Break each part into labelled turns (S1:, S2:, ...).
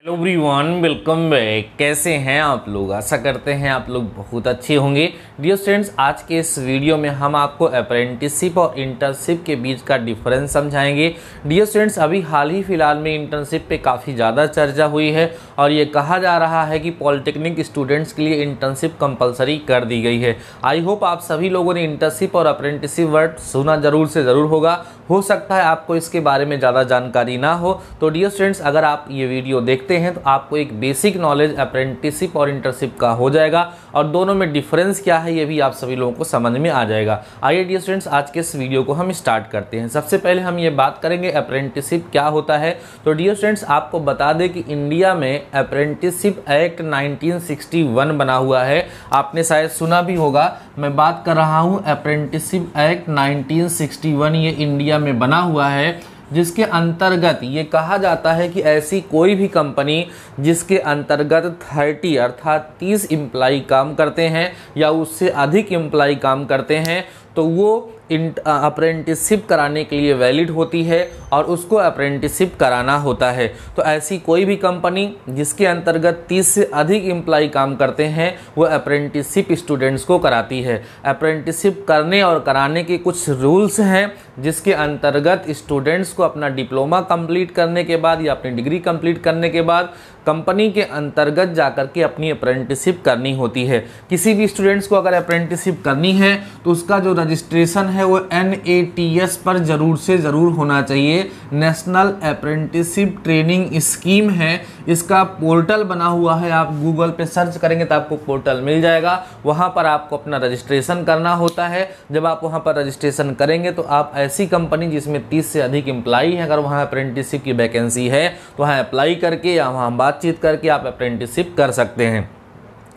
S1: Hello everyone, welcome back. कैसे हैं आप लोग? आशा करते हैं आप लोग बहुत अच्छे होंगे। डियर स्टूडेंट्स, आज के इस वीडियो में हम आपको अप्रेंटिसशिप और इंटर्नशिप के बीच का डिफरेंस समझाएंगे। डियर स्टूडेंट्स, अभी हाल ही फिलहाल में इंटर्नशिप पे काफ़ी ज़्यादा चर्चा हुई है और ये कहा जा रहा है कि पॉलिटेक्निक स्टूडेंट्स के लिए इंटर्नशिप कंपलसरी कर दी गई है। आई होप आप सभी लोगों ने इंटर्नशिप और अप्रेंटिसशिप वर्ड सुना ज़रूर से ज़रूर होगा। हो सकता है आपको इसके बारे में ज़्यादा जानकारी ना हो, तो डियर स्टूडेंट्स, अगर आप ये वीडियो देखते हैं तो आपको एक बेसिक नॉलेज अप्रेंटिसशिप और इंटर्नशिप का हो जाएगा और दोनों में डिफरेंस क्या है ये भी आप सभी लोगों को समझ में आ जाएगा। आइए डियर स्टूडेंट्स, आज के इस वीडियो को हम स्टार्ट करते हैं। सबसे पहले हम ये बात करेंगे अप्रेंटिसशिप क्या होता है। तो डियर स्टूडेंट्स, आपको बता दें कि इंडिया में अप्रेंटिसशिप एक्ट 1961 बना हुआ है। आपने शायद सुना भी होगा, मैं बात कर रहा हूँ अप्रेंटिसशिप एक्ट 1961। ये इंडिया में बना हुआ है, जिसके अंतर्गत ये कहा जाता है कि ऐसी कोई भी कंपनी जिसके अंतर्गत 30 अर्थात 30 एम्प्लॉय काम करते हैं या उससे अधिक एम्प्लॉय काम करते हैं तो वो अप्रेंटिसशिप कराने के लिए वैलिड होती है और उसको अप्रेंटिसशिप कराना होता है। तो ऐसी कोई भी कंपनी जिसके अंतर्गत 30 से अधिक एम्प्लॉय काम करते हैं वो अप्रेंटिसशिप स्टूडेंट्स को कराती है। अप्रेंटिसशिप करने और कराने के कुछ रूल्स हैं, जिसके अंतर्गत स्टूडेंट्स को अपना डिप्लोमा कंप्लीट करने के बाद या अपनी डिग्री कंप्लीट करने के बाद कंपनी के अंतर्गत जाकर के अपनी अप्रेंटिसशिप करनी होती है। किसी भी स्टूडेंट्स को अगर अप्रेंटिसशिप करनी है तो उसका जो रजिस्ट्रेशन है वो NATS पर ज़रूर से ज़रूर होना चाहिए। नेशनल अप्रेंटिसशिप ट्रेनिंग स्कीम है, इसका पोर्टल बना हुआ है। आप गूगल पे सर्च करेंगे तो आपको पोर्टल मिल जाएगा, वहाँ पर आपको अपना रजिस्ट्रेशन करना होता है। जब आप वहाँ पर रजिस्ट्रेशन करेंगे तो आप ऐसी कंपनी जिसमें 30 से अधिक एम्प्लॉई है, अगर वहाँ अप्रेंटिसशिप की वैकेंसी है तो वहाँ अप्लाई करके या वहाँ बातचीत करके आप अप्रेंटिसशिप कर सकते हैं।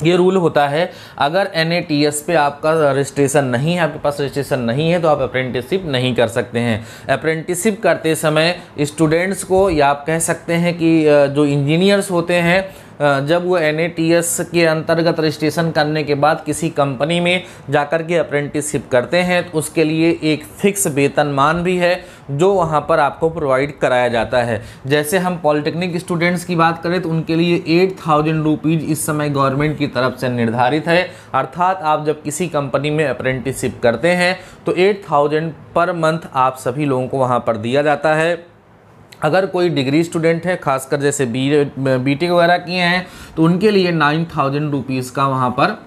S1: ये रूल होता है। अगर NATS पे आपका रजिस्ट्रेशन नहीं है, आपके पास रजिस्ट्रेशन नहीं है, तो आप अप्रेंटिसशिप नहीं कर सकते हैं। अप्रेंटिसशिप करते समय स्टूडेंट्स को, या आप कह सकते हैं कि जो इंजीनियर्स होते हैं, जब वो NATS के अंतर्गत रजिस्ट्रेशन करने के बाद किसी कंपनी में जाकर के अप्रेंटिसशिप करते हैं तो उसके लिए एक फिक्स वेतनमान भी है जो वहाँ पर आपको प्रोवाइड कराया जाता है। जैसे हम पॉलिटेक्निक स्टूडेंट्स की बात करें तो उनके लिए 8000 रुपीज़ इस समय गवर्नमेंट की तरफ से निर्धारित है। अर्थात आप जब किसी कंपनी में अप्रेंटिसशिप करते हैं तो 8000 पर मंथ आप सभी लोगों को वहाँ पर दिया जाता है। अगर कोई डिग्री स्टूडेंट है, खासकर जैसे BTech वगैरह किए हैं, तो उनके लिए 9000 रुपीज़ का वहाँ पर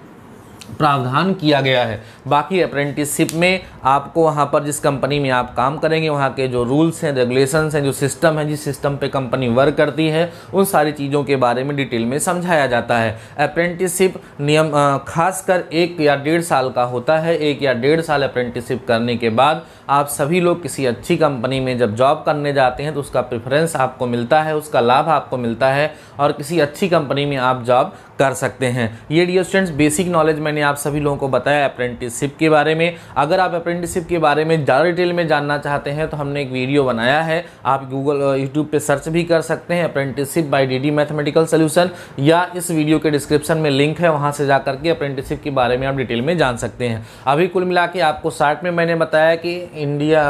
S1: प्रावधान किया गया है। बाकी अप्रेंटिसशिप में आपको वहाँ पर जिस कंपनी में आप काम करेंगे वहाँ के जो रूल्स हैं, रेगुलेशंस हैं, जो सिस्टम है, जिस सिस्टम पे कंपनी वर्क करती है, उन सारी चीज़ों के बारे में डिटेल में समझाया जाता है। अप्रेंटिसशिप नियम खासकर 1 या 1.5 साल का होता है। 1 या 1.5 साल अप्रेंटिसशिप करने के बाद आप सभी लोग किसी अच्छी कंपनी में जब जॉब करने जाते हैं तो उसका प्रेफरेंस आपको मिलता है, उसका लाभ आपको मिलता है और किसी अच्छी कंपनी में आप जॉब कर सकते हैं। ये डियर स्टूडेंट्स बेसिक नॉलेज मैंने आप सभी लोगों को बताया अप्रेंटिसशिप के बारे में। अगर आप अप्रेंटिसशिप के बारे में ज़्यादा डिटेल में जानना चाहते हैं तो हमने एक वीडियो बनाया है, आप यूट्यूब पे सर्च भी कर सकते हैं, apprenticeship by DD mathematical solution, या इस वीडियो के डिस्क्रिप्शन में लिंक है, वहाँ से जाकर के अप्रेंटिसशिप के बारे में आप डिटेल में जान सकते हैं। अभी कुल मिला के आपको शॉर्ट में मैंने बताया कि इंडिया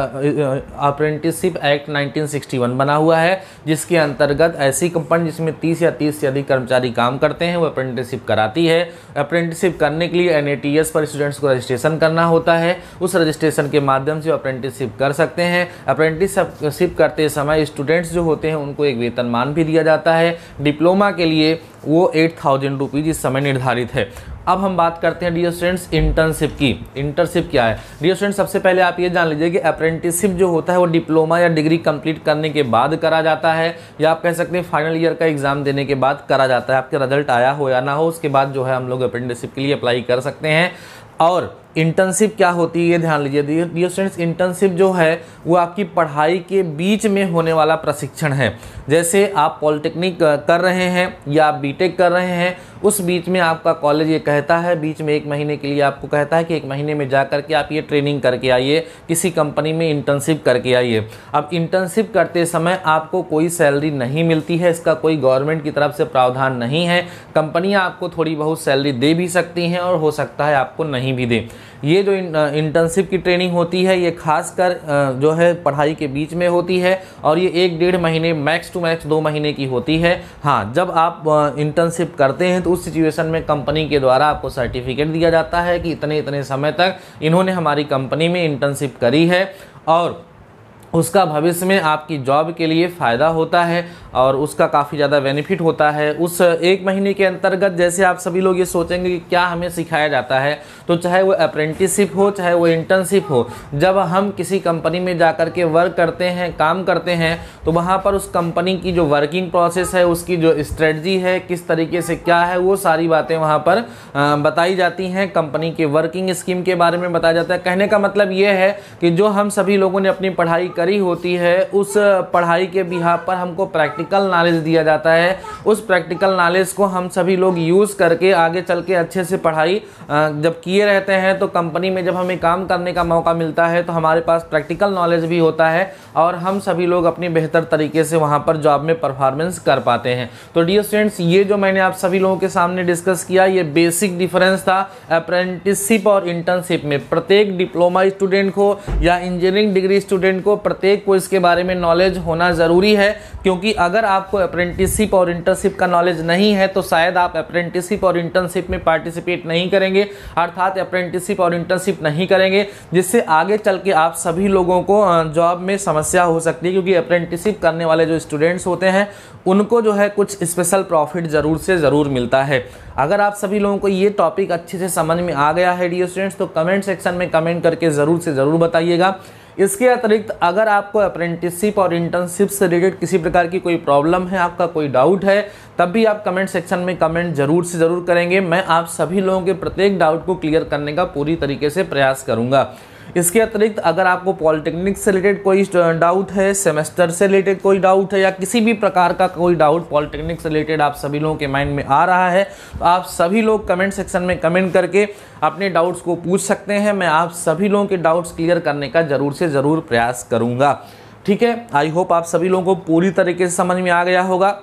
S1: अप्रेंटिसशिप एक्ट 1961 बना हुआ है, जिसके अंतर्गत ऐसी कंपनी जिसमें 30 या 30 से अधिक कर्मचारी काम करते हैं वो अप्रेंटिसशिप कराती है। अप्रेंटिसशिप करने के लिए NATS पर स्टूडेंट्स को रजिस्ट्रेशन करना होता है। उस रजिस्ट्रेशन के माध्यम से अप्रेंटिसशिप कर सकते हैं। अप्रेंटिसशिप करते समय स्टूडेंट्स जो होते हैं उनको एक वेतनमान भी दिया जाता है। डिप्लोमा के लिए वो 8000 रुपीज़ इस समय निर्धारित है। अब हम बात करते हैं डियर स्टूडेंट्स इंटर्नशिप की। इंटर्नशिप क्या है डियर स्टूडेंट्स? सबसे पहले आप ये जान लीजिए कि अप्रेंटिसशिप जो होता है वो डिप्लोमा या डिग्री कंप्लीट करने के बाद करा जाता है, या आप कह सकते हैं फाइनल ईयर का एग्जाम देने के बाद करा जाता है। आपके रिजल्ट आया हो या ना हो, उसके बाद जो है हम लोग अप्रेंटिसशिप के लिए अप्लाई कर सकते हैं। और इंटर्नशिप क्या होती है ये ध्यान लीजिए डियर स्टूडेंट्स। इंटर्नशिप जो है वो आपकी पढ़ाई के बीच में होने वाला प्रशिक्षण है। जैसे आप पॉलिटेक्निक कर रहे हैं या आप BTech कर रहे हैं, उस बीच में आपका कॉलेज ये कहता है, बीच में 1 महीने के लिए आपको कहता है कि 1 महीने में जा करके आप ये ट्रेनिंग करके आइए, किसी कंपनी में इंटर्नशिप करके आइए। अब इंटर्नशिप करते समय आपको कोई सैलरी नहीं मिलती है, इसका कोई गवर्नमेंट की तरफ से प्रावधान नहीं है। कंपनियाँ आपको थोड़ी बहुत सैलरी दे भी सकती हैं और हो सकता है आपको नहीं कहीं भी दें। ये जो इंटर्नशिप की ट्रेनिंग होती है ये खासकर जो है पढ़ाई के बीच में होती है और ये 1-1.5 महीने मैक्स टू मैक्स 2 महीने की होती है। हाँ, जब आप इंटर्नशिप करते हैं तो उस सिचुएशन में कंपनी के द्वारा आपको सर्टिफिकेट दिया जाता है कि इतने इतने समय तक इन्होंने हमारी कंपनी में इंटर्नशिप करी है और उसका भविष्य में आपकी जॉब के लिए फ़ायदा होता है और उसका काफ़ी ज़्यादा बेनिफिट होता है। उस 1 महीने के अंतर्गत जैसे आप सभी लोग ये सोचेंगे कि क्या हमें सिखाया जाता है, तो चाहे वो अप्रेंटिसशिप हो चाहे वो इंटर्नशिप हो, जब हम किसी कंपनी में जाकर के वर्क करते हैं, काम करते हैं, तो वहाँ पर उस कंपनी की जो वर्किंग प्रोसेस है, उसकी जो स्ट्रेटजी है, किस तरीके से क्या है, वो सारी बातें वहाँ पर बताई जाती हैं। कंपनी के वर्किंग स्कीम के बारे में बताया जाता है। कहने का मतलब ये है कि जो हम सभी लोगों ने अपनी पढ़ाई करी होती है उस पढ़ाई के बिहाफ पर हमको प्रैक्टिकल नॉलेज दिया जाता है। उस प्रैक्टिकल नॉलेज को हम सभी लोग यूज़ करके आगे चल के अच्छे से पढ़ाई जब किए रहते हैं तो कंपनी में जब हमें काम करने का मौका मिलता है तो हमारे पास प्रैक्टिकल नॉलेज भी होता है और हम सभी लोग अपनी बेहतर तरीके से वहाँ पर जॉब में परफॉर्मेंस कर पाते हैं। तो डियर स्टूडेंट्स, ये जो मैंने आप सभी लोगों के सामने डिस्कस किया ये बेसिक डिफरेंस था अप्रेंटिसशिप और इंटर्नशिप में। प्रत्येक डिप्लोमा स्टूडेंट को या इंजीनियरिंग डिग्री स्टूडेंट को प्रत्येक को इसके बारे में नॉलेज होना ज़रूरी है, क्योंकि अगर आपको अप्रेंटिसशिप और इंटर्नशिप का नॉलेज नहीं है तो शायद आप अप्रेंटिसशिप और इंटर्नशिप में पार्टिसिपेट नहीं करेंगे, अर्थात अप्रेंटिसशिप और इंटर्नशिप नहीं करेंगे, जिससे आगे चल के आप सभी लोगों को जॉब में समस्या हो सकती है। क्योंकि अप्रेंटिसशिप करने वाले जो स्टूडेंट्स होते हैं उनको जो है कुछ स्पेशल प्रॉफिट ज़रूर से ज़रूर मिलता है। अगर आप सभी लोगों को ये टॉपिक अच्छे से समझ में आ गया है डियर स्टूडेंट्स, तो कमेंट सेक्शन में कमेंट करके ज़रूर से ज़रूर बताइएगा। इसके अतिरिक्त अगर आपको अप्रेंटिसशिप और इंटर्नशिप से रिलेटेड किसी प्रकार की कोई प्रॉब्लम है, आपका कोई डाउट है, तब भी आप कमेंट सेक्शन में कमेंट जरूर से ज़रूर करेंगे। मैं आप सभी लोगों के प्रत्येक डाउट को क्लियर करने का पूरी तरीके से प्रयास करूँगा। इसके अतिरिक्त अगर आपको पॉलिटेक्निक से रिलेटेड कोई डाउट है, सेमेस्टर से रिलेटेड कोई डाउट है या किसी भी प्रकार का कोई डाउट पॉलिटेक्निक से रिलेटेड आप सभी लोगों के माइंड में आ रहा है, तो आप सभी लोग कमेंट सेक्शन में कमेंट करके अपने डाउट्स को पूछ सकते हैं। मैं आप सभी लोगों के डाउट्स क्लियर करने का ज़रूर से ज़रूर प्रयास करूँगा। ठीक है, आई होप आप सभी लोगों को पूरी तरीके से समझ में आ गया होगा,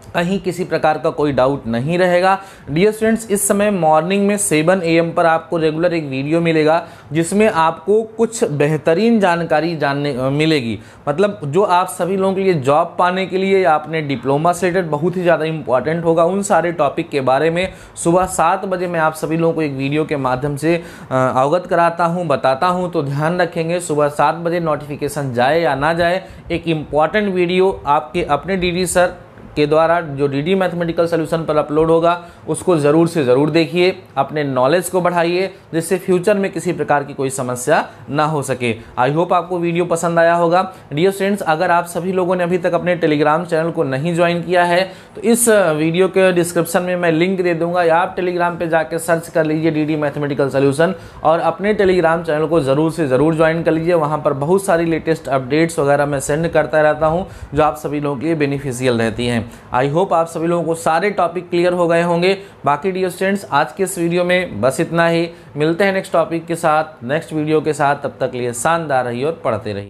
S1: कहीं किसी प्रकार का कोई डाउट नहीं रहेगा। डियर स्टूडेंट्स, इस समय मॉर्निंग में 7 AM पर आपको रेगुलर एक वीडियो मिलेगा जिसमें आपको कुछ बेहतरीन जानकारी जानने मिलेगी। मतलब जो आप सभी लोगों के लिए जॉब पाने के लिए या अपने डिप्लोमा से रिलेटेड बहुत ही ज़्यादा इंपॉर्टेंट होगा। उन सारे टॉपिक के बारे में सुबह 7 बजे मैं आप सभी लोगों को एक वीडियो के माध्यम से अवगत कराता हूँ, बताता हूँ। तो ध्यान रखेंगे, सुबह 7 बजे नोटिफिकेशन जाए या ना जाए, एक इम्पॉर्टेंट वीडियो आपके अपने डीडी सर के द्वारा जो डीडी मैथमेटिकल सॉल्यूशन पर अपलोड होगा उसको ज़रूर से ज़रूर देखिए, अपने नॉलेज को बढ़ाइए, जिससे फ्यूचर में किसी प्रकार की कोई समस्या ना हो सके। आई होप आपको वीडियो पसंद आया होगा। डियर स्टूडेंट्स, अगर आप सभी लोगों ने अभी तक अपने टेलीग्राम चैनल को नहीं ज्वाइन किया है तो इस वीडियो के डिस्क्रिप्शन में मैं लिंक दे दूंगा, या आप टेलीग्राम पर जाकर सर्च कर लीजिए डीडी मैथमेटिकल सॉल्यूशन और अपने टेलीग्राम चैनल को ज़रूर से ज़रूर ज्वाइन कर लीजिए। वहाँ पर बहुत सारी लेटेस्ट अपडेट्स वगैरह मैं सेंड करता रहता हूँ जो आप सभी लोगों के लिए बेनिफिशियल रहती हैं। आई होप आप सभी लोगों को सारे टॉपिक क्लियर हो गए होंगे। बाकी डियर स्टूडेंट्स, आज के इस वीडियो में बस इतना ही। मिलते हैं नेक्स्ट टॉपिक के साथ, नेक्स्ट वीडियो के साथ। तब तक लिए शानदार रहिए और पढ़ते रहिए।